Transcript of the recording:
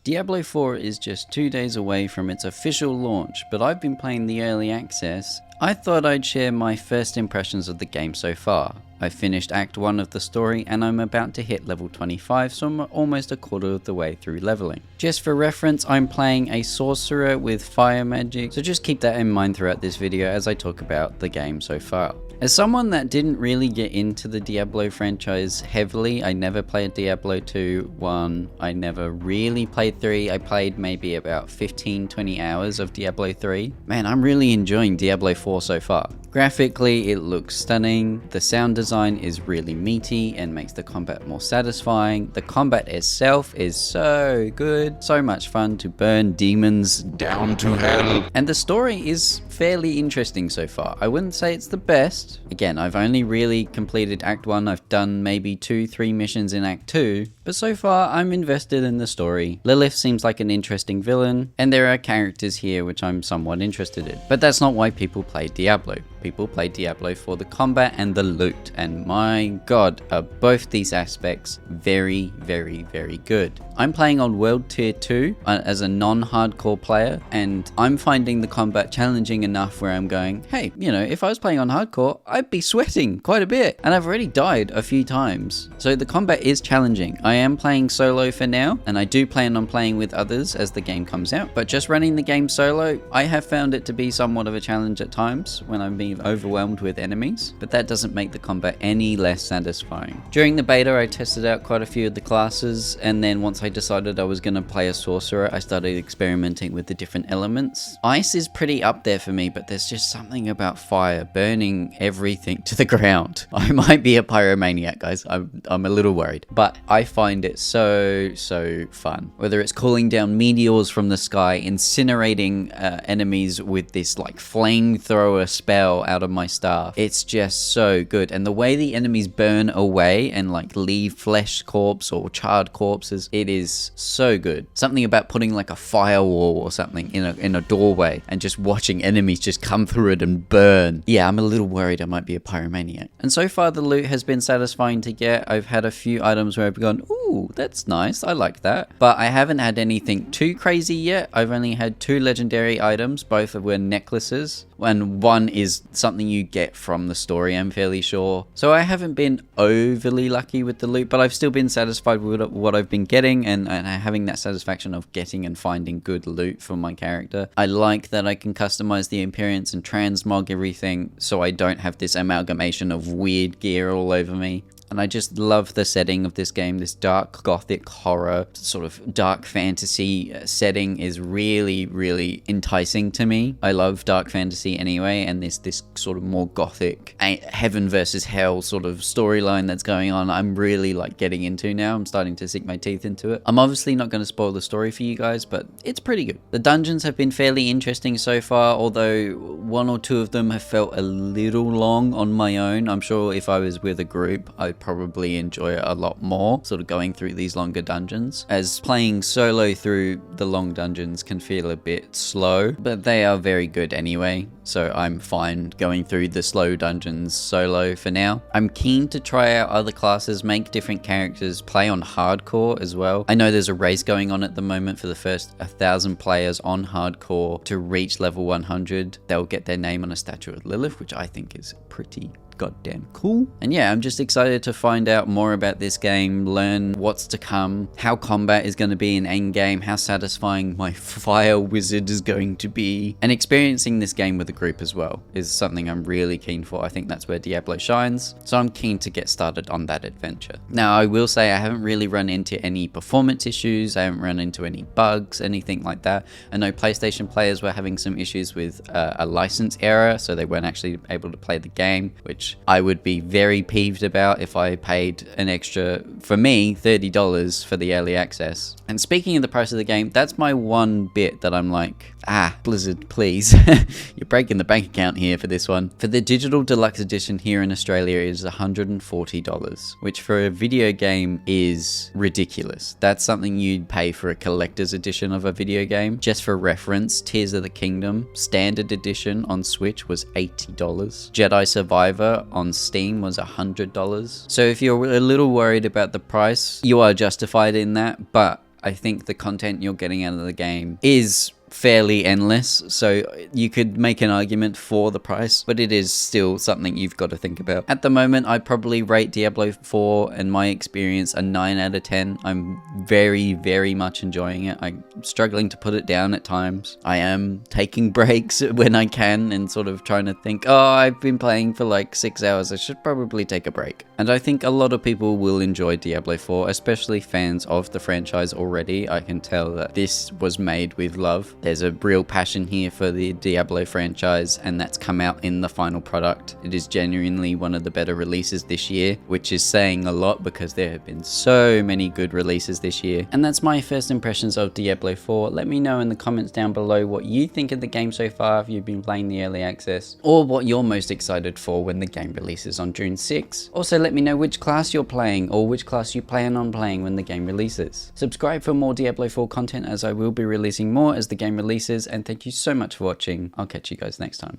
Diablo 4 is just 2 days away from its official launch, but I've been playing the early access. I thought I'd share my first impressions of the game so far. I finished Act 1 of the story and I'm about to hit level 25, so I'm almost a quarter of the way through leveling. Just for reference, I'm playing a sorcerer with fire magic, so just keep that in mind throughout this video as I talk about the game so far. As someone that didn't really get into the Diablo franchise heavily, I never played Diablo 2, 1, I never really played 3, I played maybe about 15-20 hours of Diablo 3. Man, I'm really enjoying Diablo 4 so far. Graphically, it looks stunning, the sound design is really meaty and makes the combat more satisfying, the combat itself is so good, so much fun to burn demons down to hell, and the story is fairly interesting so far. I wouldn't say it's the best. Again, I've only really completed Act 1, I've done maybe 2-3 missions in Act 2, but so far I'm invested in the story. Lilith seems like an interesting villain, and there are characters here which I'm somewhat interested in. But that's not why people play Diablo. People play Diablo for the combat and the loot, and my god, are both these aspects very, very, very good. I'm playing on World Tier 2 as a non-hardcore player, and I'm finding the combat challenging enough where I'm going, hey, you know, if I was playing on hardcore, I'd be sweating quite a bit, and I've already died a few times. So the combat is challenging. I am playing solo for now, and I do plan on playing with others as the game comes out, but just running the game solo, I have found it to be somewhat of a challenge at times when I'm being overwhelmed with enemies, but that doesn't make the combat any less satisfying. During the beta, I tested out quite a few of the classes, and then once I decided I was going to play a sorcerer, I started experimenting with the different elements. Ice is pretty up there for me, but there's just something about fire burning everything to the ground. I might be a pyromaniac, guys. I'm a little worried, but I find it so fun. Whether it's calling down meteors from the sky, incinerating enemies with this like flamethrower spell out of my staff, it's just so good. And the way the enemies burn away and like leave flesh corpse or charred corpses, it is so good. Something about putting like a firewall or something in a doorway and just watching enemies just come through it and burn. Yeah, I'm a little worried I might be a pyromaniac. And so far the loot has been satisfying to get. I've had a few items where I've gone, ooh, that's nice, I like that. But I haven't had anything too crazy yet. I've only had 2 legendary items, both of were necklaces, and one is something you get from the story, I'm fairly sure. So I haven't been overly lucky with the loot, but I've still been satisfied with what I've been getting, and having that satisfaction of getting and finding good loot for my character. I like that I can customize the appearance and transmog everything so I don't have this amalgamation of weird gear all over me. And I just love the setting of this game. This dark gothic horror, sort of dark fantasy setting is really, really enticing to me. I love dark fantasy anyway, and this sort of more gothic heaven versus hell sort of storyline that's going on, I'm really like getting into now. I'm starting to sink my teeth into it. I'm obviously not going to spoil the story for you guys, but it's pretty good. The dungeons have been fairly interesting so far, although 1 or 2 of them have felt a little long on my own. I'm sure if I was with a group, I'd probably enjoy it a lot more, sort of going through these longer dungeons, as playing solo through the long dungeons can feel a bit slow, but they are very good anyway, so I'm fine going through the slow dungeons solo for now. I'm keen to try out other classes, make different characters, play on hardcore as well. I know there's a race going on at the moment for the first 1,000 players on hardcore to reach level 100. They'll get their name on a statue of Lilith, which I think is pretty goddamn cool. And yeah, I'm just excited to find out more about this game, learn what's to come, how combat is going to be in endgame, how satisfying my fire wizard is going to be, and experiencing this game with a group as well is something I'm really keen for. I think that's where Diablo shines, so I'm keen to get started on that adventure. Now, I will say I haven't really run into any performance issues, I haven't run into any bugs, anything like that. I know PlayStation players were having some issues with a license error, so they weren't actually able to play the game, which I would be very peeved about if I paid an extra, for me, $30 for the early access. And speaking of the price of the game, that's my one bit that I'm like, Blizzard, please. You're breaking the bank account here for this one. For the digital deluxe edition here in Australia is $140, which for a video game is ridiculous. That's something you'd pay for a collector's edition of a video game. Just for reference, Tears of the Kingdom standard edition on Switch was $80. Jedi Survivor on Steam was $100. So if you're a little worried about the price, you are justified in that, but I think the content you're getting out of the game is fairly endless, so you could make an argument for the price, but it is still something you've got to think about. At the moment, I'd probably rate Diablo 4 and my experience a 9 out of 10. I'm very much enjoying it. I'm struggling to put it down at times. I am taking breaks when I can and sort of trying to think, oh, I've been playing for like 6 hours, I should probably take a break. And I think a lot of people will enjoy Diablo 4, especially fans of the franchise already. I can tell that this was made with love. There's a real passion here for the Diablo franchise, and that's come out in the final product. It is genuinely one of the better releases this year, which is saying a lot because there have been so many good releases this year. And that's my first impressions of Diablo 4. Let me know in the comments down below what you think of the game so far if you've been playing the early access, or what you're most excited for when the game releases on June 6th. Also, let me know which class you're playing or which class you plan on playing when the game releases. Subscribe for more Diablo 4 content, as I will be releasing more as the game releases, and thank you so much for watching. I'll catch you guys next time.